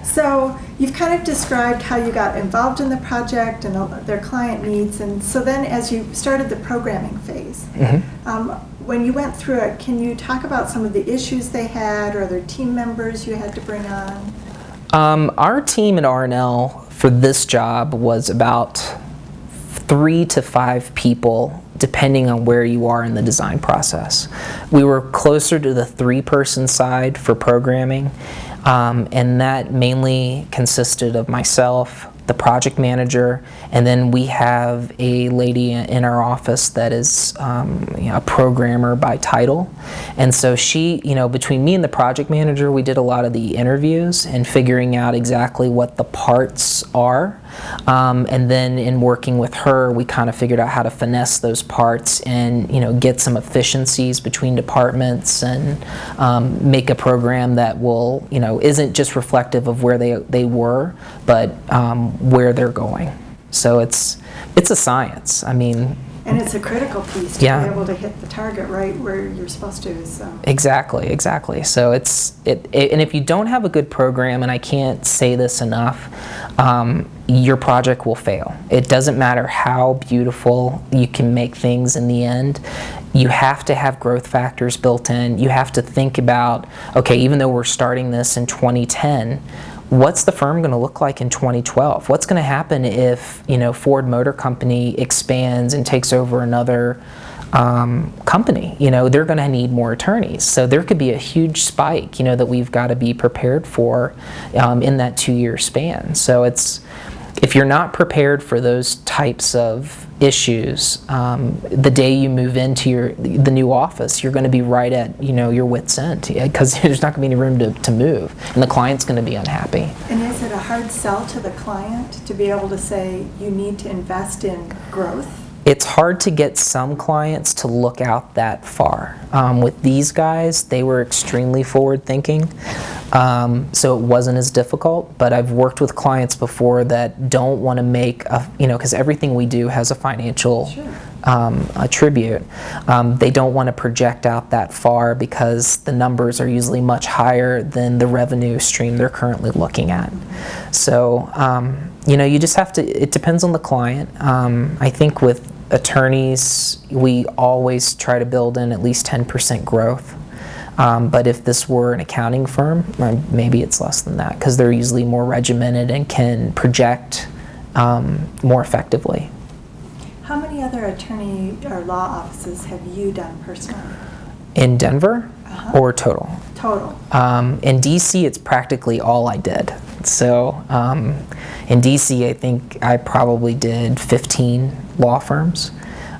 So you've kind of described how you got involved in the project and their client needs, and so then as you started the programming phase, when you went through it, can you talk about some of the issues they had or other team members you had to bring on? Our team at R&L for this job was about 3 to 5 people, depending on where you are in the design process. We were closer to the 3-person side for programming, and that mainly consisted of myself, the project manager, and then we have a lady in our office that is a programmer by title. And so she, between me and the project manager, we did a lot of the interviews and figuring out exactly what the parts are. And then in working with her, we kind of figured out how to finesse those parts and get some efficiencies between departments and make a program that will isn't just reflective of where they were, but where they're going. So it's a science. I mean. And it's a critical piece to be able to hit the target right where you're supposed to. So. Exactly. So and if you don't have a good program, and I can't say this enough, your project will fail. It doesn't matter how beautiful you can make things in the end. You have to have growth factors built in. You have to think about, okay, even though we're starting this in 2010, what's the firm going to look like in 2012? What's going to happen if Ford Motor Company expands and takes over another company? They're going to need more attorneys. So there could be a huge spike, that we've got to be prepared for in that 2-year span. So if you're not prepared for those types of issues, the day you move into the new office, you're going to be right at your wit's end, because there's not going to be any room to move, and the client's going to be unhappy. And is it a hard sell to the client to be able to say you need to invest in growth? It's hard to get some clients to look out that far. With these guys, they were extremely forward-thinking, so it wasn't as difficult. But I've worked with clients before that don't want to make because everything we do has a financial attribute. They don't want to project out that far because the numbers are usually much higher than the revenue stream they're currently looking at. So you just have to. It depends on the client. I think with attorneys, we always try to build in at least 10% growth. But if this were an accounting firm, maybe it's less than that, because they're usually more regimented and can project more effectively. How many other attorney or law offices have you done personally? In Denver or total? Total. In DC, it's practically all I did. So in DC, I think I probably did 15 law firms.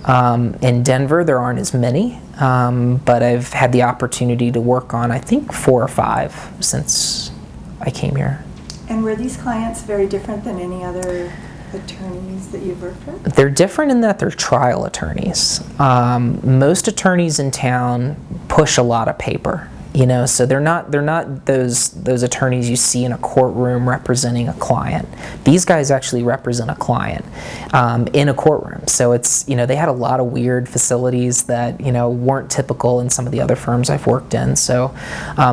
In Denver, there aren't as many, but I've had the opportunity to work on, I think, 4 or 5 since I came here. And were these clients very different than any other attorneys that you've worked with? They're different in that they're trial attorneys. Most attorneys in town push a lot of paper. So they're not those attorneys you see in a courtroom representing a client. These guys actually represent a client in a courtroom. So it's they had a lot of weird facilities that weren't typical in some of the other firms I've worked in. So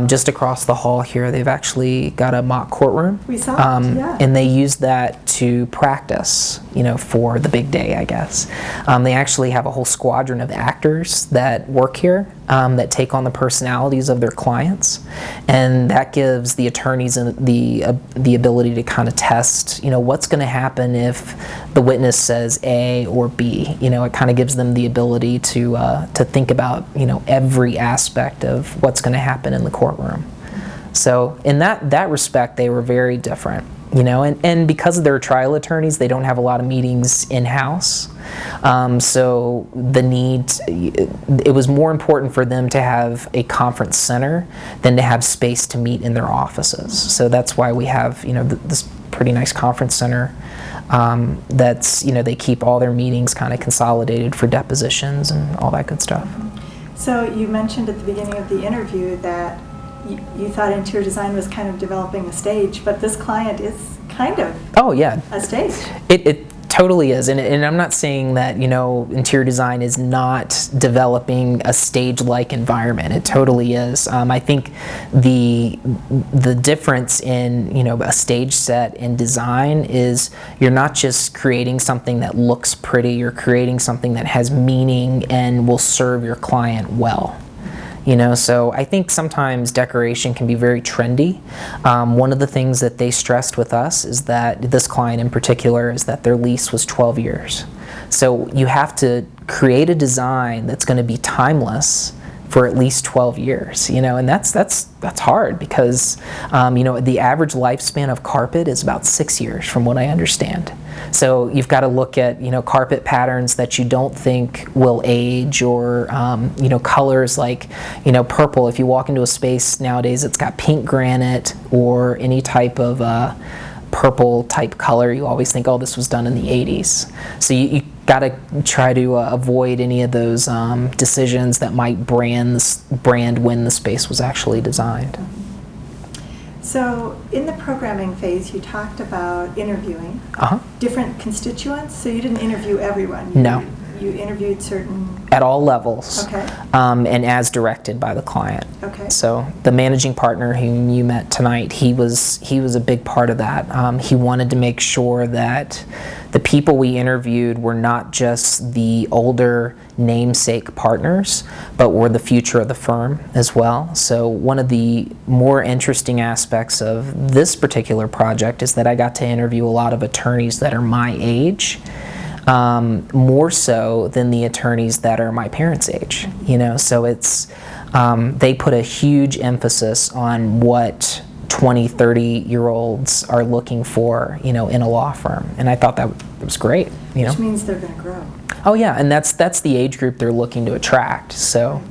just across the hall here, they've actually got a mock courtroom. We saw it, yeah. And they use that to practice, for the big day, I guess. They actually have a whole squadron of actors that work here that take on the personalities of their clients, and that gives the attorneys the ability to kind of test, what's going to happen if the witness says A or B. It kind of gives them the ability to think about every aspect of what's going to happen in the courtroom. So in that respect, they were very different. And because they're trial attorneys, they don't have a lot of meetings in-house. So it was more important for them to have a conference center than to have space to meet in their offices. So that's why we have, this pretty nice conference center that's, they keep all their meetings kind of consolidated for depositions and all that good stuff. So you mentioned at the beginning of the interview that you thought interior design was kind of developing a stage, but this client is kind of a stage. It totally is, and I'm not saying that, you know, interior design is not developing a stage-like environment. It totally is. I think the difference in, you know, a stage set and design is you're not just creating something that looks pretty, you're creating something that has meaning and will serve your client well. You know, so I think sometimes decoration can be very trendy. One of the things that they stressed with us is that, this client in particular, is that their lease was 12 years. So you have to create a design that's going to be timeless for at least 12 years, you know, and that's hard because, you know, the average lifespan of carpet is about 6 years from what I understand. So you've got to look at, you know, carpet patterns that you don't think will age, or, you know, colors like, you know, purple. If you walk into a space nowadays that's got pink granite or any type of purple type color, you always think, oh, this was done in the 80s. So you got to try to avoid any of those decisions that might brand when the space was actually designed. So in the programming phase, you talked about interviewing different constituents. So you didn't interview everyone. No. You interviewed certain... At all levels. Okay. And as directed by the client. Okay. So the managing partner whom you met tonight, he was a big part of that. He wanted to make sure that the people we interviewed were not just the older namesake partners, but were the future of the firm as well. So one of the more interesting aspects of this particular project is that I got to interview a lot of attorneys that are my age. More so than the attorneys that are my parents' age, you know. So it's they put a huge emphasis on what 20, 30-year-olds are looking for, you know, in a law firm, and I thought that was great, you know. Which means they're going to grow. Oh yeah, and that's the age group they're looking to attract. So.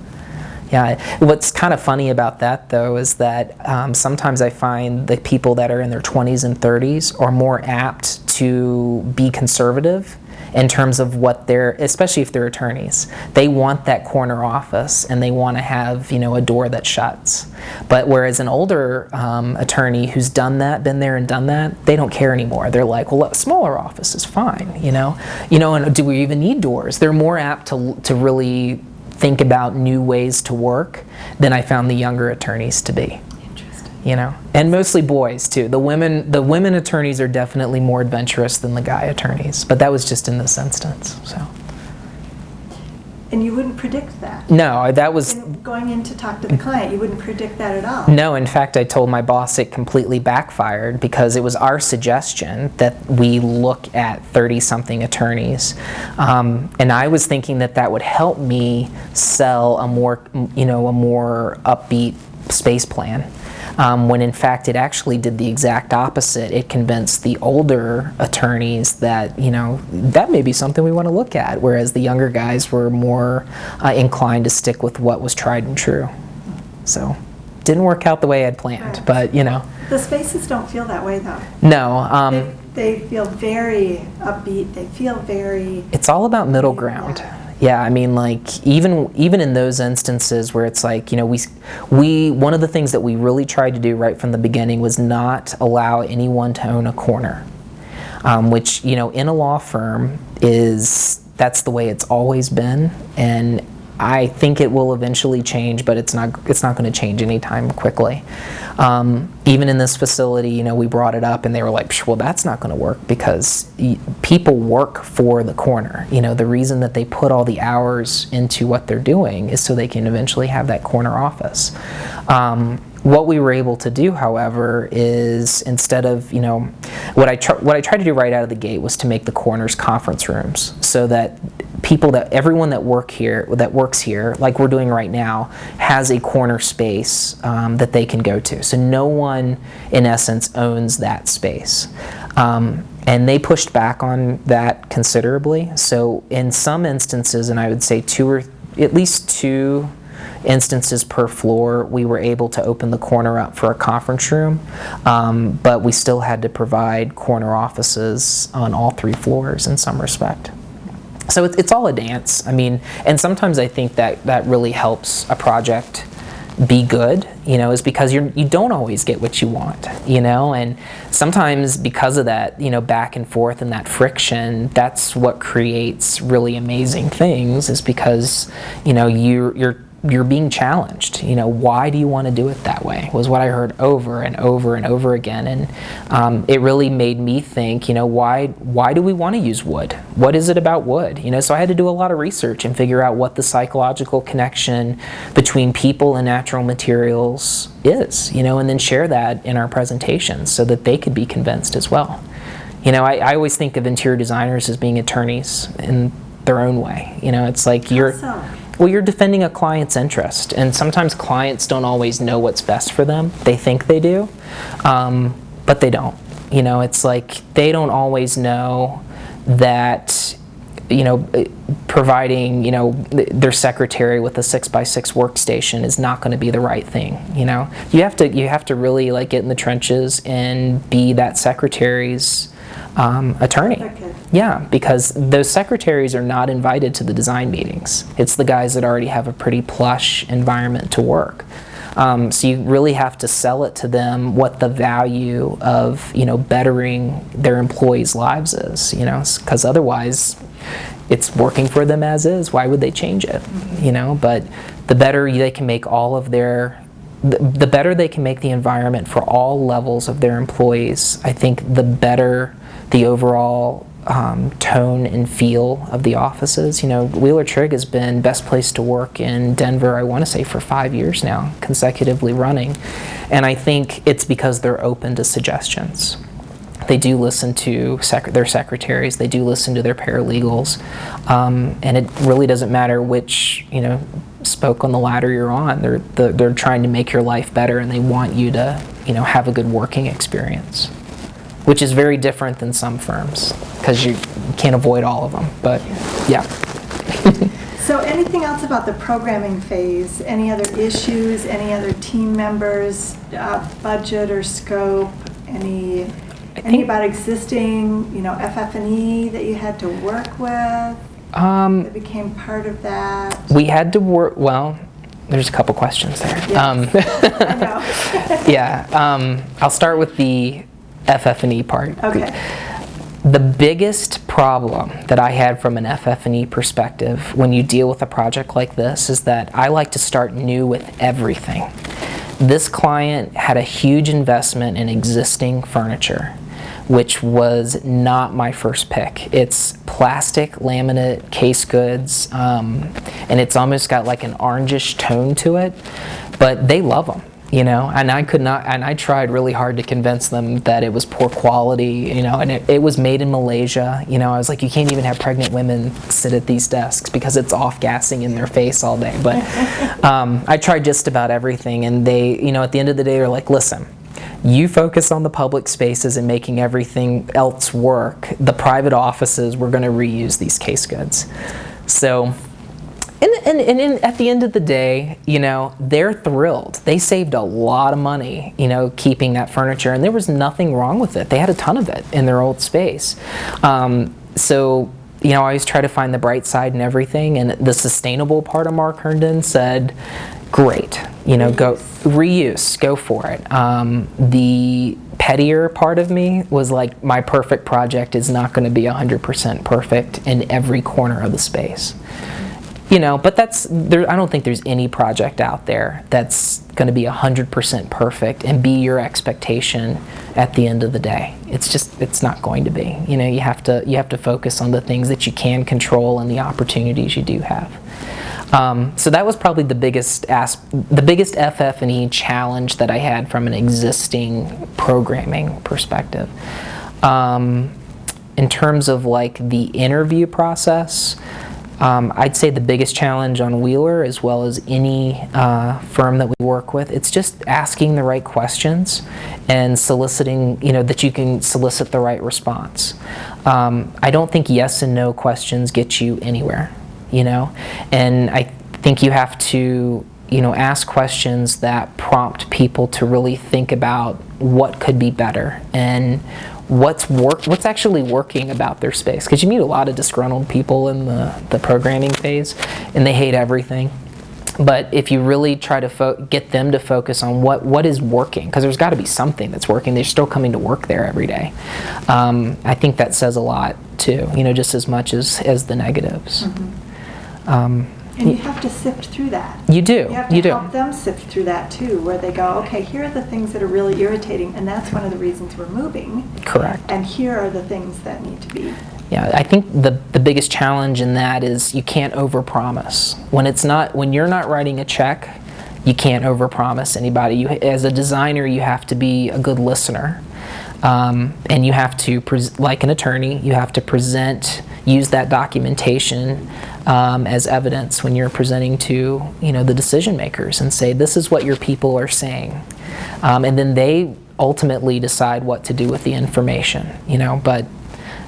Yeah, what's kind of funny about that, though, is that sometimes I find the people that are in their 20s and 30s are more apt to be conservative in terms of what they're, especially if they're attorneys. They want that corner office and they want to have, you know, a door that shuts. But whereas an older attorney who's done that, been there and done that, they don't care anymore. They're like, well, a smaller office is fine, you know, and do we even need doors? They're more apt to really think about new ways to work than I found the younger attorneys to be. Interesting. You know, and mostly boys too. The women attorneys are definitely more adventurous than the guy attorneys, but that was just in this instance. So. And you wouldn't predict that? No, that was... Going in to talk to the client, you wouldn't predict that at all? No, in fact, I told my boss it completely backfired because it was our suggestion that we look at 30-something attorneys. And I was thinking that would help me sell a more upbeat space plan. When in fact it actually did the exact opposite. It convinced the older attorneys that, you know, that may be something we want to look at, whereas the younger guys were more inclined to stick with what was tried and true. So, didn't work out the way I'd planned, but, you know. The spaces don't feel that way, though. No. They feel very upbeat. They feel very... It's all about middle ground. Yeah, I mean, like, even in those instances where it's like, you know, we one of the things that we really tried to do right from the beginning was not allow anyone to own a corner, which, you know, in a law firm that's the way it's always been, and I think it will eventually change, but it's not going to change anytime quickly. Even in this facility, you know, we brought it up and they were like, well, that's not going to work because people work for the corner. You know, the reason that they put all the hours into what they're doing is so they can eventually have that corner office. What we were able to do, however, is instead of, you know, what I tried to do right out of the gate was to make the corners conference rooms so that everyone that works here, like we're doing right now, has a corner space that they can go to. So no one, in essence, owns that space. And they pushed back on that considerably. So in some instances, and I would say at least two instances per floor, we were able to open the corner up for a conference room, but we still had to provide corner offices on all 3 floors in some respect. So it's all a dance. I mean, and sometimes I think that really helps a project be good, is because you don't always get what you want, and sometimes because of that, back and forth and that friction, that's what creates really amazing things, is because, you're being challenged. Why do you want to do it that way? Was what I heard over and over and over again, and it really made me think. Why do we want to use wood? What is it about wood? So I had to do a lot of research and figure out what the psychological connection between people and natural materials is. And then share that in our presentations so that they could be convinced as well. I always think of interior designers as being attorneys in their own way. It's like you're defending a client's interest, and sometimes clients don't always know what's best for them. They think they do, but they don't. It's like they don't always know that, providing, their secretary with a 6x6 workstation is not going to be the right thing. You have to really get in the trenches and be that secretary's attorney. Okay. Yeah, because those secretaries are not invited to the design meetings. It's the guys that already have a pretty plush environment to work. So you really have to sell it to them what the value of bettering their employees' lives is. Because otherwise, it's working for them as is. Why would they change it? But the better they can make the better they can make the environment for all levels of their employees, I think the better the overall tone and feel of the offices. Wheeler Trigg has been best place to work in Denver, I want to say, for 5 years now, consecutively running. And I think it's because they're open to suggestions. They do listen to their secretaries, they do listen to their paralegals, and it really doesn't matter which, spoke on the ladder you're on. They're trying to make your life better, and they want you to, have a good working experience, which is very different than some firms, because you can't avoid all of them, but yeah. So anything else about the programming phase? Any other issues, any other team members, budget or scope, any about existing, FF&E that you had to work with that became part of that? We had to work, well, there's a couple questions there. Yes. I know. Yeah, I'll start with the FF&E part. Okay. The biggest problem that I had from an FF&E perspective when you deal with a project like this is that I like to start new with everything. This client had a huge investment in existing furniture, which was not my first pick. It's plastic laminate case goods, and it's almost got like an orangish tone to it, but they love them. And I tried really hard to convince them that it was poor quality, and it was made in Malaysia. I was like, you can't even have pregnant women sit at these desks because it's off-gassing in their face all day. But I tried just about everything, and they, at the end of the day, they're like, listen, you focus on the public spaces and making everything else work. The private offices, we're going to reuse these case goods. So, and at the end of the day, they're thrilled. They saved a lot of money, keeping that furniture, and there was nothing wrong with it. They had a ton of it in their old space. So, I always try to find the bright side in everything, and the sustainable part of Marc Herndon said, great, go reuse, go for it. The pettier part of me was like, my perfect project is not going to be 100% perfect in every corner of the space. But I don't think there's any project out there that's going to be 100% perfect and be your expectation at the end of the day. It's not going to be. You have to focus on the things that you can control and the opportunities you do have. So that was probably the biggest FF&E challenge that I had from an existing programming perspective. In terms of the interview process, I'd say the biggest challenge on Wheeler, as well as any firm that we work with, it's just asking the right questions and soliciting, that you can solicit the right response. I don't think yes and no questions get you anywhere, and I think you have to, ask questions that prompt people to really think about what could be better and what's actually working about their space, because you meet a lot of disgruntled people in the programming phase, and they hate everything. But if you really try to get them to focus on what is working, because there's got to be something that's working. They're still coming to work there every day. I think that says a lot too, just as much as the negatives. And you have to sift through that. You do. You have to help them sift through that too, where they go, okay, here are the things that are really irritating, and that's one of the reasons we're moving. Correct. And here are the things that need to be. Yeah, I think the biggest challenge in that is you can't overpromise. When you're not writing a check, you can't overpromise anybody. As a designer, you have to be a good listener. And you have to, like an attorney, you have to use that documentation as evidence when you're presenting to the decision makers and say, this is what your people are saying. And then they ultimately decide what to do with the information, but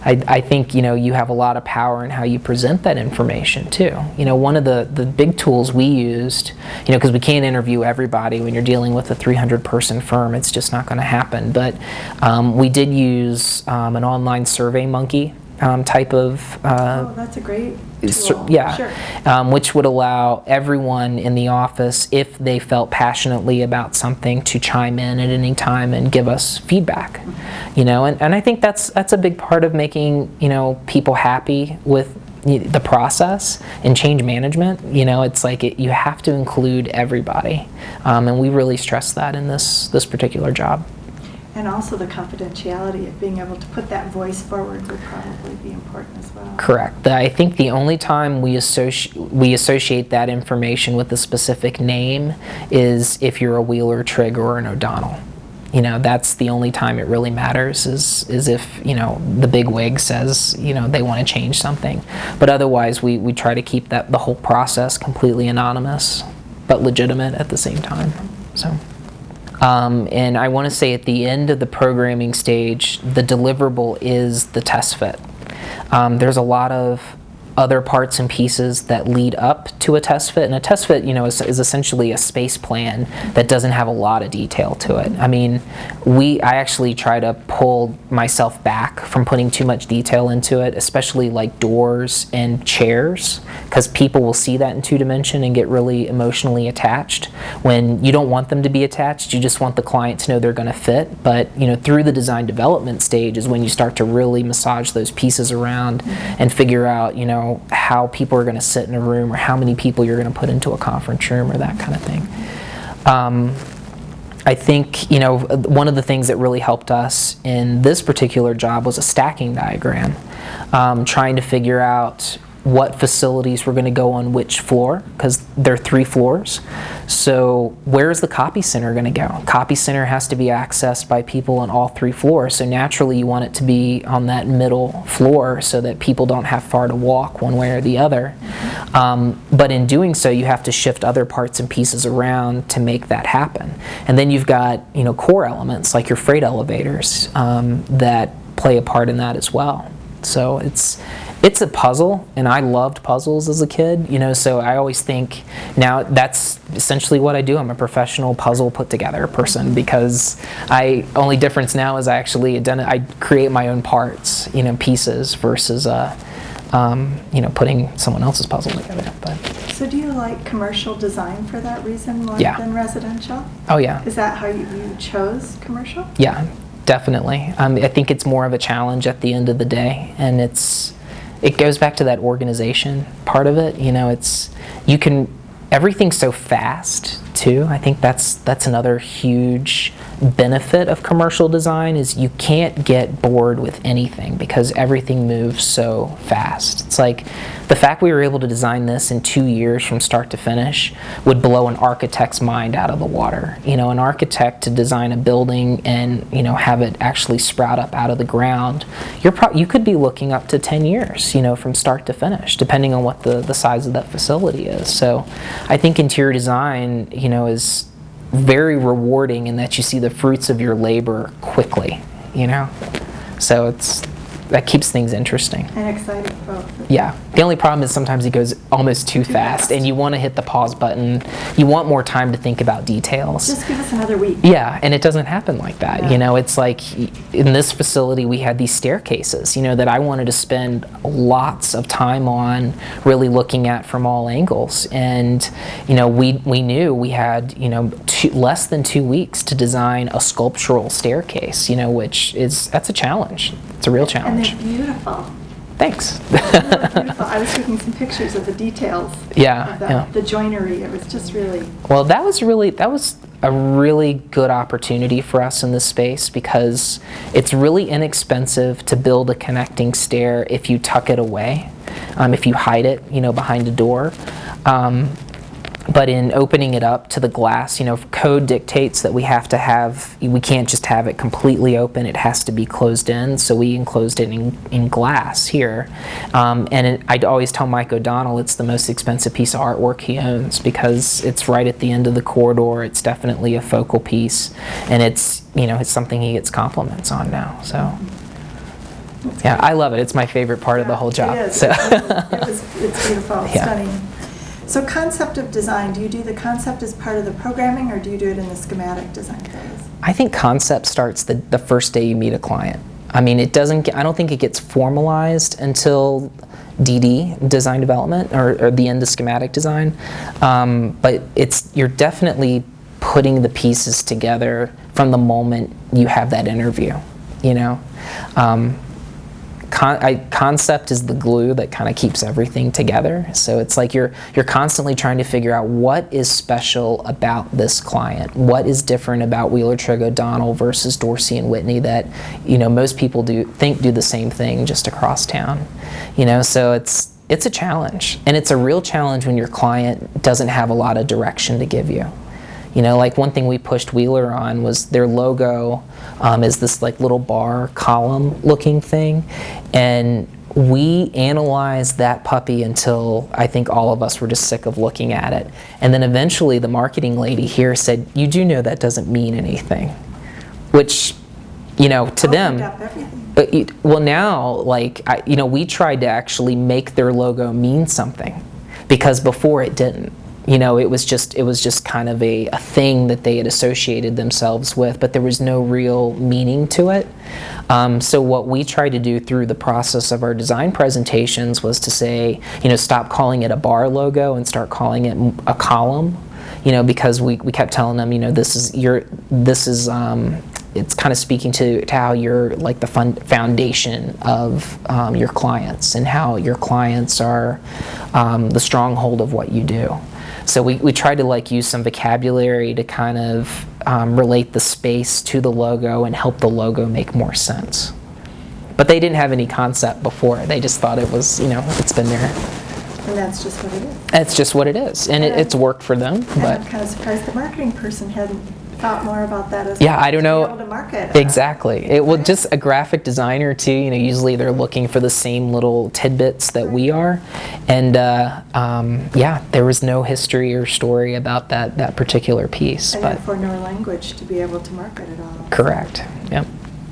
I think you have a lot of power in how you present that information too. One of the big tools we used, because we can't interview everybody when you're dealing with a 300-person firm, it's just not going to happen. But we did use an online Survey Monkey type of. Oh, that's a great tool. Yeah, sure. Which would allow everyone in the office, if they felt passionately about something, to chime in at any time and give us feedback. And I think that's a big part of making people happy with the process and change management. It's like you have to include everybody, and we really stress that in this particular job. And also the confidentiality of being able to put that voice forward would probably be important as well. Correct. I think the only time we associate that information with a specific name is if you're a Wheeler, Trigg, or an O'Donnell. That's the only time it really matters is if the big wig says they want to change something. But otherwise, we try to keep the whole process completely anonymous, but legitimate at the same time. So. And I want to say at the end of the programming stage, the deliverable is the test fit. There's a lot of other parts and pieces that lead up to a test fit, and a test fit, is essentially a space plan that doesn't have a lot of detail to it. I mean, I actually try to pull myself back from putting too much detail into it, especially like doors and chairs, because people will see that in 2D and get really emotionally attached when you don't want them to be attached. You just want the client to know they're going to fit. But through the design development stage is when you start to really massage those pieces around and figure out how people are going to sit in a room, or how many people you're going to put into a conference room, or that kind of thing. I think one of the things that really helped us in this particular job was a stacking diagram, trying to figure out what facilities were going to go on which floor, because there are 3 floors. So where is the copy center going to go? Copy center has to be accessed by people on all 3 floors, so naturally you want it to be on that middle floor so that people don't have far to walk one way or the other. But in doing so, you have to shift other parts and pieces around to make that happen. And then you've got core elements like your freight elevators that play a part in that as well. So it's a puzzle, and I loved puzzles as a kid, so I always think now that's essentially what I do. I'm a professional puzzle put together person, because only difference now is I create my own parts, pieces, versus putting someone else's puzzle together. But so do you like commercial design for that reason more than residential? Oh yeah. Is that how you chose commercial? Yeah, definitely. I think it's more of a challenge at the end of the day, and it goes back to that organization part of it. Everything's so fast too. I think that's another huge benefit of commercial design, is you can't get bored with anything because everything moves so fast. It's like the fact we were able to design this in 2 years from start to finish would blow an architect's mind out of the water. An architect to design a building and have it actually sprout up out of the ground, you could be looking up to 10 years, from start to finish, depending on what the size of that facility is. So I think interior design, is very rewarding in that you see the fruits of your labor quickly, So that keeps things interesting. And exciting both. Yeah. The only problem is sometimes it goes almost too fast, and you want to hit the pause button. You want more time to think about details. Just give us another week. Yeah, and it doesn't happen like that. Yeah. You know, it's like in this facility we had these staircases, you know, that I wanted to spend lots of time on really looking at from all angles. And, you know, we knew we had, you know, less than 2 weeks to design a sculptural staircase, you know, that's a challenge. It's a real challenge. And they're beautiful. Thanks. They were beautiful. I was taking some pictures of the details. Yeah, of the joinery. It was just really. Well, that was a really good opportunity for us in this space, because it's really inexpensive to build a connecting stair if you tuck it away, if you hide it, you know, behind a door. But in opening it up to the glass, you know, code dictates that we can't just have it completely open, it has to be closed in, so we enclosed it in glass here. I'd always tell Mike O'Donnell it's the most expensive piece of artwork he owns, because it's right at the end of the corridor, it's definitely a focal piece, and it's, you know, it's something he gets compliments on now, so. Yeah, I love it. It's my favorite part of the whole job. It is. So. It's beautiful, Yeah. stunning. So concept of design, do you do the concept as part of the programming, or do you do it in the schematic design phase? I think concept starts the first day you meet a client. I mean, I don't think it gets formalized until DD, design development, or the end of schematic design. But you're definitely putting the pieces together from the moment you have that interview, you know? Concept is the glue that kind of keeps everything together. So it's like you're constantly trying to figure out what is special about this client, what is different about Wheeler Trigg O'Donnell versus Dorsey and Whitney that, you know, most people do the same thing just across town. You know, so it's a challenge, and it's a real challenge when your client doesn't have a lot of direction to give you. You know, like one thing we pushed Wheeler on was their logo is this like little bar column looking thing, and we analyzed that puppy until I think all of us were just sick of looking at it. And then eventually the marketing lady here said, "You do know that doesn't mean anything," which, you know, to them. Well, now, like, you know, we tried to actually make their logo mean something, because before it didn't. You know, it was just kind of a thing that they had associated themselves with, but there was no real meaning to it. So what we tried to do through the process of our design presentations was to say, you know, stop calling it a bar logo and start calling it a column. You know, because we kept telling them, you know, it's kind of speaking to how you're like the foundation of your clients, and how your clients are the stronghold of what you do. So we tried to like use some vocabulary to kind of relate the space to the logo and help the logo make more sense. But they didn't have any concept before. They just thought it was, you know, it's been there. And that's just what it is. That's just what it is, and it's worked for them. But I'm kind of surprised the marketing person hadn't thought more about that as yeah, I don't know. To be able to market. Exactly. Well, just a graphic designer too. You know, usually they're looking for the same little tidbits that we are, and yeah, there was no history or story about that particular piece. And but therefore no language to be able to market it all. correct. Yep.